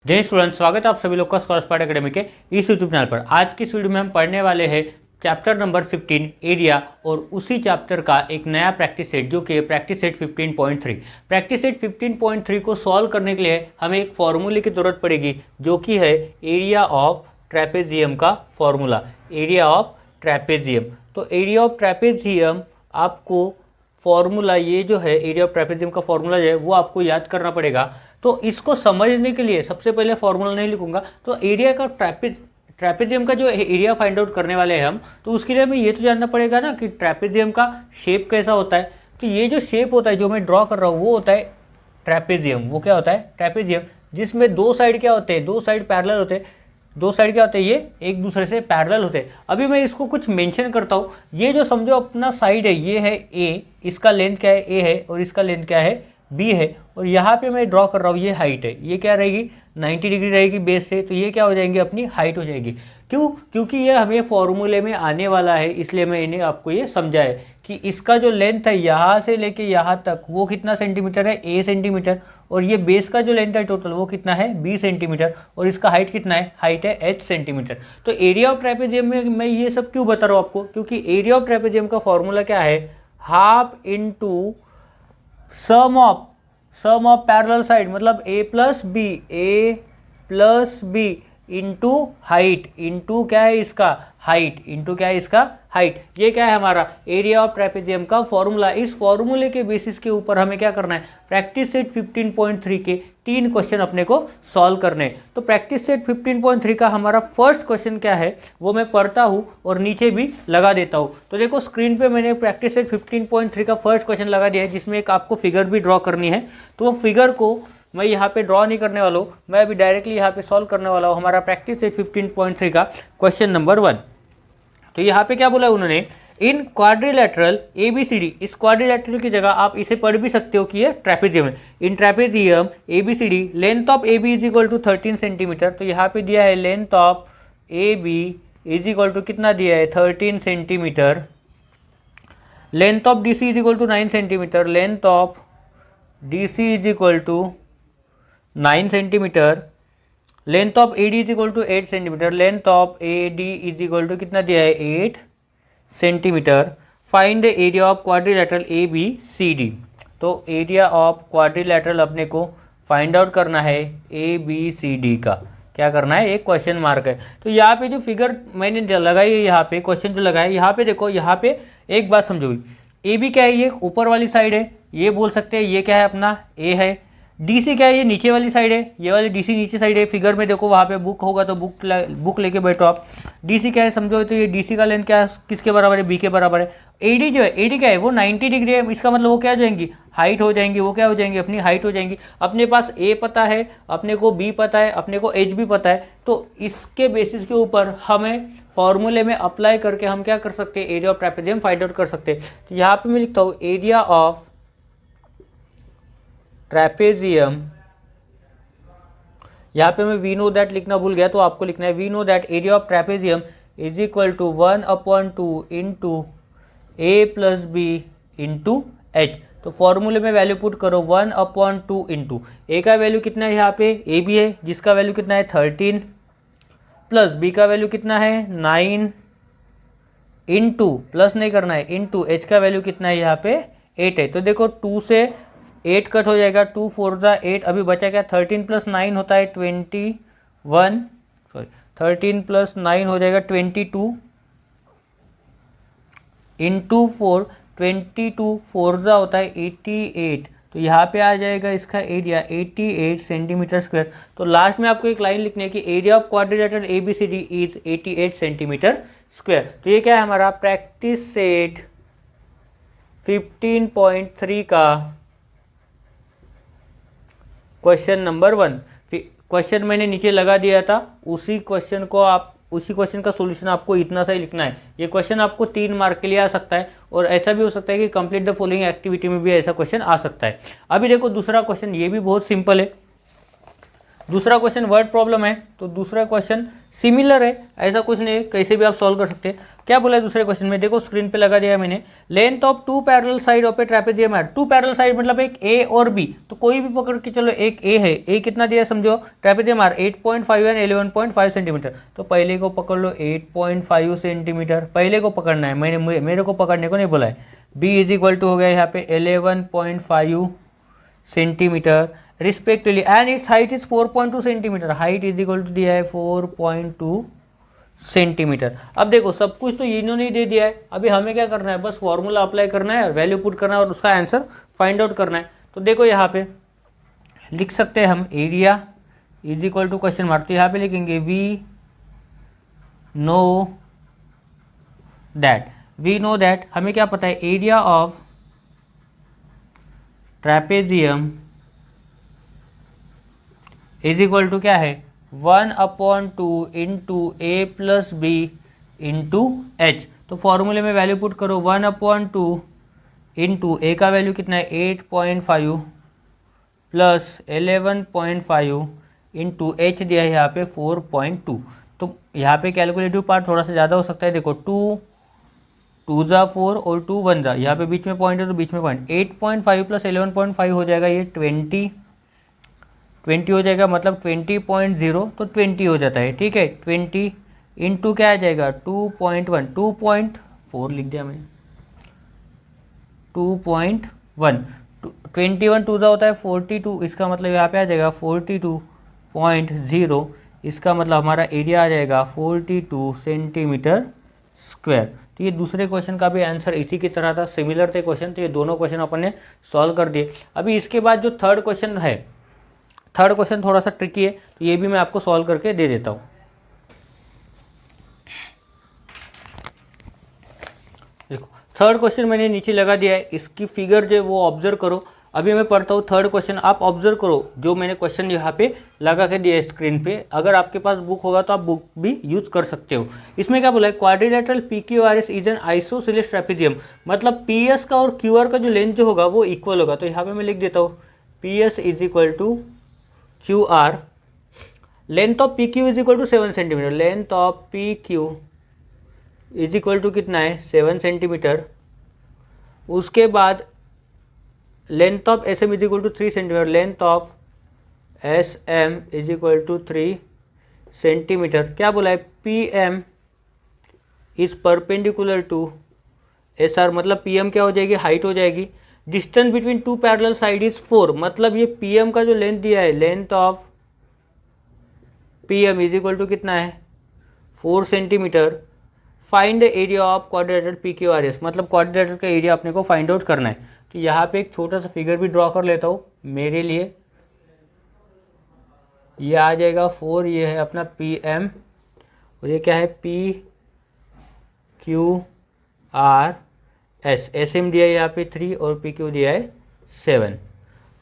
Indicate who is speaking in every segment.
Speaker 1: जय स्टूडेंट, स्वागत है आप सभी लोग का स्कॉलर स्पार्ट एकेडमी के इस यूट्यूब चैनल पर। आज की इस वीडियो में हम पढ़ने वाले हैं चैप्टर नंबर 15 एरिया और उसी चैप्टर का एक नया प्रैक्टिस सेट जो कि प्रैक्टिस सेट 15.3। प्रैक्टिस सेट 15.3 को सॉल्व करने के लिए हमें एक फॉर्मूले की ज़रूरत पड़ेगी जो कि है एरिया ऑफ ट्रेपेजियम का फॉर्मूला। एरिया ऑफ ट्रेपेजियम, तो एरिया ऑफ ट्रेपेजियम आपको फॉर्मूला, ये जो है एरिया ऑफ ट्रेपेजियम का फॉर्मूला जो है वो आपको याद करना पड़ेगा। तो इसको समझने के लिए सबसे पहले फॉर्मूला नहीं लिखूंगा, तो एरिया का ट्रेपेजियम का जो एरिया फाइंड आउट करने वाले हैं हम, तो उसके लिए हमें ये तो जानना पड़ेगा ना कि ट्रेपेजियम का शेप कैसा होता है। तो ये जो शेप होता है जो मैं ड्रॉ कर रहा हूँ वो होता है ट्रेपेजियम। वो क्या होता है? ट्रेपेजियम, जिसमें दो साइड क्या होते हैं? दो साइड पैरेलल होते हैं। दो साइड क्या होते हैं? ये एक दूसरे से पैरेलल होते हैं। अभी मैं इसको कुछ मेंशन करता हूँ। ये जो समझो अपना साइड है, ये है ए, इसका लेंथ क्या है? ए है, और इसका लेंथ क्या है? बी है। और यहाँ पे मैं ड्रॉ कर रहा हूँ, ये हाइट है। ये क्या रहेगी? 90 डिग्री रहेगी बेस से, तो ये क्या हो जाएंगे? अपनी हाइट हो जाएगी। क्यों? क्योंकि ये हमें फॉर्मूले में आने वाला है, इसलिए मैं इन्हें आपको ये समझाए कि इसका जो लेंथ है यहाँ से लेके यहाँ तक वो कितना सेंटीमीटर है? ए सेंटीमीटर। और ये बेस का जो लेंथ है टोटल वो कितना है? 20 सेंटीमीटर। और इसका हाइट कितना है? हाइट है h सेंटीमीटर। तो एरिया ऑफ ट्रेपेजियम में मैं ये सब क्यों बता रहा हूँ आपको? क्योंकि एरिया ऑफ ट्रेपेजियम का फॉर्मूला क्या है? Half into sum of parallel side, मतलब a plus B into height, into क्या है इसका? हाइट, इंटू क्या है इसका? हाइट। ये क्या है? हमारा एरिया ऑफ ट्रेपेजियम का फॉर्मूला। इस फॉर्मूले के बेसिस के ऊपर हमें क्या करना है? प्रैक्टिस सेट 15.3 के 3 क्वेश्चन अपने को सॉल्व करने हैं। तो प्रैक्टिस सेट 15.3 का हमारा फर्स्ट क्वेश्चन क्या है वो मैं पढ़ता हूँ और नीचे भी लगा देता हूँ। तो देखो स्क्रीन पे मैंने प्रैक्टिस सेट 15.3 का फर्स्ट क्वेश्चन लगा दिया है, जिसमें एक आपको फिगर भी ड्रॉ करनी है। तो वो फिगर को मैं यहाँ पे ड्रॉ नहीं करने वाला हूँ, मैं अभी डायरेक्टली यहाँ पे सॉल्व करने वाला हूँ हमारा प्रैक्टिस सेट 15.3 का क्वेश्चन नंबर 1। तो यहाँ पे क्या बोला उन्होंने? इन क्वाड्रिलेटरल ABCD, इस क्वाड्रिलेटरल की जगह आप इसे पढ़ भी सकते हो कि ये ट्रेपेजियम है। In trapezium ABCD length of AB is equal to 13 centimetre. तो यहाँ पे दिया है length of AB is equal to कितना दिया है? 13 centimetre. Length of DC is equal to 9 centimetre. Length of DC is equal to 9 centimetre. Length of AD is equal to 8 centimetre. Length of AD is equal to कितना दिया है? 8 centimetre. Find the area of quadrilateral ABCD। तो area of quadrilateral अपने को find out करना है ABCD का। क्या करना है? एक क्वेश्चन मार्क है। तो यहाँ पे जो फिगर मैंने लगाई है, यहाँ पे क्वेश्चन जो लगाया है, यहाँ पे देखो, यहाँ पे एक बात समझो। AB क्या है? ये ऊपर वाली साइड है, ये बोल सकते हैं। ये क्या है? अपना A है। DC क्या है? ये नीचे वाली साइड है, ये वाली DC नीचे साइड है। फिगर में देखो, वहाँ पे बुक होगा तो बुक लेके बैठो आप। DC क्या है समझो, तो ये DC का लेंथ क्या है? किसके बराबर है? B के बराबर है। AD जो है, AD क्या है? वो 90 डिग्री है। इसका मतलब वो क्या हो जाएंगी? हाइट हो जाएंगी। वो क्या हो जाएंगी? अपनी हाइट हो जाएंगी। अपने पास A पता है, अपने को B पता है, अपने को H भी पता है। तो इसके बेसिस के ऊपर हमें फॉर्मूले में अप्लाई करके हम क्या कर सकते हैं? Area of trapezium find out कर सकते हैं। तो यहाँ पे मैं लिखता हूँ एरिया ऑफ ट्रेपेजियम। यहाँ पे मैं वी नो दैट लिखना भूल गया, तो आपको लिखना है we know that area of trapezium is equal to 1/2 into A plus B into H. तो फॉर्मूले में वैल्यू पुट करो 1/2 इंटू ए का वैल्यू कितना है? यहाँ पे ए बी है, जिसका वैल्यू कितना है? 13, प्लस बी का वैल्यू कितना है? 9 इंटू, प्लस नहीं करना है, इंटू एच का वैल्यू कितना है? यहाँ पे 8 है। तो देखो 2 से 8 कट हो जाएगा, 2 4 जा 8, अभी बचा क्या? 13 प्लस 9 होता है 21, सॉरी 13 प्लस 9 हो जाएगा 22 इंटू 4, 22 4 जा होता है 88। तो यहाँ पे आ जाएगा इसका एरिया 88 सेंटीमीटर स्क्वायर। तो लास्ट में आपको एक लाइन लिखनी है कि area of quadrilateral ABCD is 88 centimetre square. तो ये क्या है? हमारा प्रैक्टिस सेट 15.3 का क्वेश्चन नंबर 1। क्वेश्चन मैंने नीचे लगा दिया था, उसी क्वेश्चन का सॉल्यूशन आपको इतना सा ही लिखना है। ये क्वेश्चन आपको 3 मार्क के लिए आ सकता है, और ऐसा भी हो सकता है कि कंप्लीट द फॉलोइंग एक्टिविटी में भी ऐसा क्वेश्चन आ सकता है। अभी देखो दूसरा क्वेश्चन, ये भी बहुत सिंपल है। दूसरा क्वेश्चन वर्ड प्रॉब्लम है, तो दूसरा क्वेश्चन सिमिलर है, ऐसा कुछ नहीं है, कैसे भी आप सॉल्व कर सकते हैं। क्या बोला है दूसरे क्वेश्चन में, देखो स्क्रीन पे लगा दिया मैंने। Length of two parallel side of a trapezium है, टू पैरेलल साइड मतलब एक ए और बी, तो कोई भी पकड़ के चलो, एक ए है, ए कितना दिया है समझो, ट्रेपेजियम आर 8.5 एंड 11.5 सेंटीमीटर, तो पहले को पकड़ लो 8.5 सेंटीमीटर, पहले को पकड़ना है, मैंने मेरे को पकड़ने को नहीं बोला है। बी इज इक्वल टू हो गया यहाँ पे 11.5 centimetre respectively, and its height is 4.2 centimetre, height is equal to दिया है 4.2 सेंटीमीटर। अब देखो सब कुछ तो इन्होंने ही दे दिया है, अभी हमें क्या करना है, बस फॉर्मूला अप्लाई करना है, वैल्यू पुट करना है और उसका आंसर फाइंड आउट करना है। तो देखो यहाँ पे लिख सकते हैं हम area is equal to question mark, तो यहाँ पे लिखेंगे वी नो दैट, हमें क्या पता है, area of trapezium is equal to क्या है, 1/2 into A plus B into H. तो फॉर्मूले में वैल्यू पुट करो, 1/2 इंटू ए का वैल्यू कितना है 8.5 प्लस 11.5 इंटू एच दिया है यहाँ पे 4.2। तो यहाँ पे कैलकुलेटिव पार्ट थोड़ा सा ज़्यादा हो सकता है, देखो 2 जा 4 और 2 1 जा, यहाँ पे बीच में पॉइंट है तो बीच में पॉइंट, 8.5 प्लस 11.5 हो जाएगा ये 20 हो जाएगा, मतलब 20.0 तो 20 हो जाता है, ठीक है। 20 इंटू क्या आ जाएगा 2.1, 2.4 लिख दिया मैंने, 2.1, 21 2 होता है 42, इसका मतलब यहाँ पे आ जाएगा 42.0, इसका मतलब हमारा एरिया आ जाएगा 42 सेंटीमीटर स्क्वायर। तो ये दूसरे क्वेश्चन का भी आंसर इसी की तरह था, सिमिलर थे क्वेश्चन, तो ये दोनों क्वेश्चन अपन ने सॉल्व कर दिए। अभी इसके बाद जो थर्ड क्वेश्चन है, थर्ड क्वेश्चन थोड़ा सा ट्रिकी है, तो ये भी मैं आपको सॉल्व करके दे देता हूँ। देखो थर्ड क्वेश्चन मैंने नीचे लगा दिया है, इसकी फिगर जो है वो ऑब्जर्व करो। अभी मैं पढ़ता हूँ थर्ड क्वेश्चन, आप ऑब्जर्व करो जो मैंने क्वेश्चन यहाँ पे लगा के दिया है स्क्रीन पे। अगर आपके पास बुक होगा तो आप बुक भी यूज कर सकते हो। इसमें क्या बोला है, quadrilateral PQRS is an isosceles trapezium, मतलब PS का और QR का जो लेंथ जो होगा वो इक्वल होगा। तो यहाँ पे मैं लिख देता हूँ PS is equal to QR, length of PQ is equal to 7 centimetre, length of PQ is equal to कितना है 7 सेंटीमीटर। उसके बाद length of SM is equal to 3 centimetre, length of SM is equal to 3 centimetre. क्या बोला है, PM is perpendicular to SR, मतलब PM क्या हो जाएगी, हाइट हो जाएगी। Distance between two parallel side is 4, मतलब ये PM का जो लेंथ दिया है, length of PM is equal to कितना है 4 centimetre. Find the area of quadrilateral PQRS, मतलब क्वाड्रिलेटरल का एरिया अपने को फाइंड आउट करना है। तो यहाँ पे एक छोटा सा फिगर भी ड्रॉ कर लेता हूँ मेरे लिए, ये आ जाएगा 4, ये है अपना PM और ये क्या है PQRS, SM दिया है यहाँ पे 3 और PQ दिया है 7।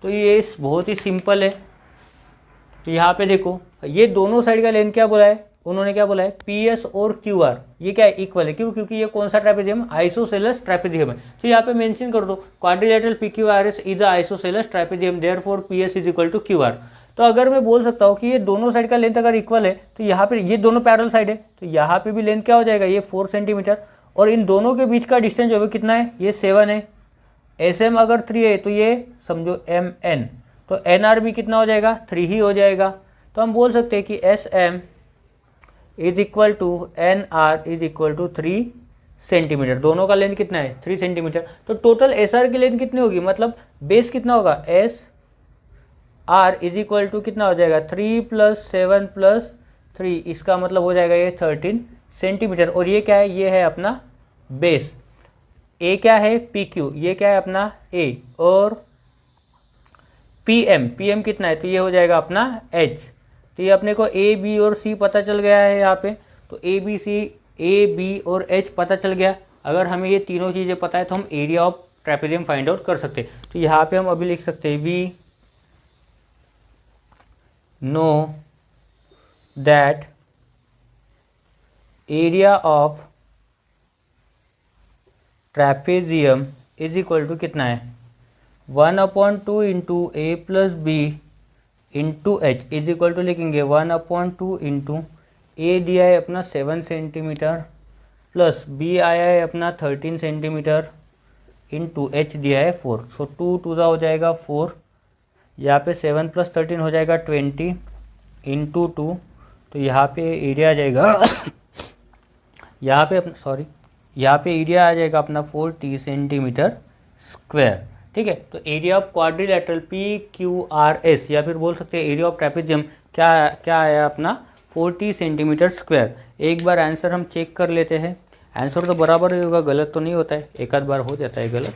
Speaker 1: तो ये बहुत ही सिंपल है। तो यहाँ पे देखो ये दोनों साइड का लेंथ क्या बोला है, उन्होंने क्या बोला है PS और QR ये क्या है इक्वल है, क्यों, क्योंकि ये कौन सा ट्रेपेजियम, आइसोसेलेस ट्रेपेजियम है। तो यहाँ पे मेंशन कर दो quadrilateral PQRS is isosceles trapezium, therefore PS is equal to QR। तो अगर मैं बोल सकता हूँ कि ये दोनों साइड का लेंथ अगर इक्वल है तो यहाँ पे ये दोनों पैरेलल साइड है, तो यहाँ पे भी लेंथ क्या हो जाएगा, ये 4 सेंटीमीटर, और इन दोनों के बीच का डिस्टेंस जो है कितना है, ये 7 है। SM अगर 3 है तो ये समझो MN, तो NR भी कितना हो जाएगा 3 ही हो जाएगा। तो हम बोल सकते हैं कि SM is equal to NR is equal to 3 centimetre. दोनों का लेंथ कितना है 3 सेंटीमीटर। तो टोटल SR की लेंथ कितनी होगी, मतलब बेस कितना होगा, SR इज इक्वल टू कितना हो जाएगा 3 + 7 + 3, इसका मतलब हो जाएगा ये 13 सेंटीमीटर। और ये क्या है, ये है अपना बेस। A क्या है PQ, ये क्या है अपना A, और PM कितना है, तो ये हो जाएगा अपना H। तो ये अपने को A B और C पता चल गया है यहाँ पे, तो A B और H पता चल गया। अगर हमें ये तीनों चीज़ें पता है तो हम area of trapezium find out कर सकते हैं। तो यहाँ पे हम अभी लिख सकते हैं we know that area of trapezium is equal to कितना है 1/2 into A + B into H is equal to लिखेंगे 1/2 इंटू ए दिया है अपना 7 सेंटीमीटर प्लस बी आया है अपना 13 सेंटीमीटर इंटू एच दिया है 4। सो 2 2 हो जाएगा 4, यहाँ पे 7 + 13 हो जाएगा 20 इंटू 2, तो यहाँ पे एरिया आ जाएगा यहाँ पे एरिया आ जाएगा अपना 40 सेंटीमीटर स्क्वायर। ठीक है, तो एरिया ऑफ क्वाड्रिलेटरल PQRS या फिर बोल सकते हैं एरिया ऑफ ट्रेपेजियम क्या आया अपना 40 सेंटीमीटर स्क्वायर। एक बार आंसर हम चेक कर लेते हैं, आंसर तो बराबर ही होगा, गलत तो नहीं होता है, एक आध बार हो जाता है गलत।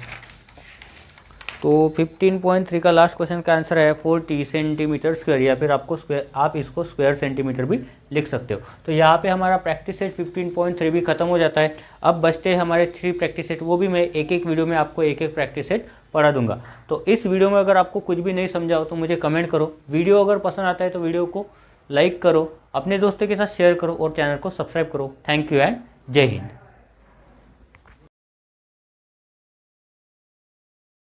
Speaker 1: तो 15.3 का लास्ट क्वेश्चन का आंसर है 40 सेंटीमीटर स्क्वायर, या फिर आप इसको स्क्वायर सेंटीमीटर भी लिख सकते हो। तो यहाँ पे हमारा प्रैक्टिस सेट 15.3 भी खत्म हो जाता है। अब बचते हैं हमारे 3 प्रैक्टिस सेट, वो भी मैं एक एक वीडियो में आपको एक एक प्रैक्टिस सेट पढ़ा दूंगा। तो इस वीडियो में अगर आपको कुछ भी नहीं समझा हो तो मुझे कमेंट करो। वीडियो अगर पसंद आता है तो वीडियो को लाइक करो, अपने दोस्तों के साथ शेयर करो और चैनल को सब्सक्राइब करो। थैंक यू एंड जय हिंद।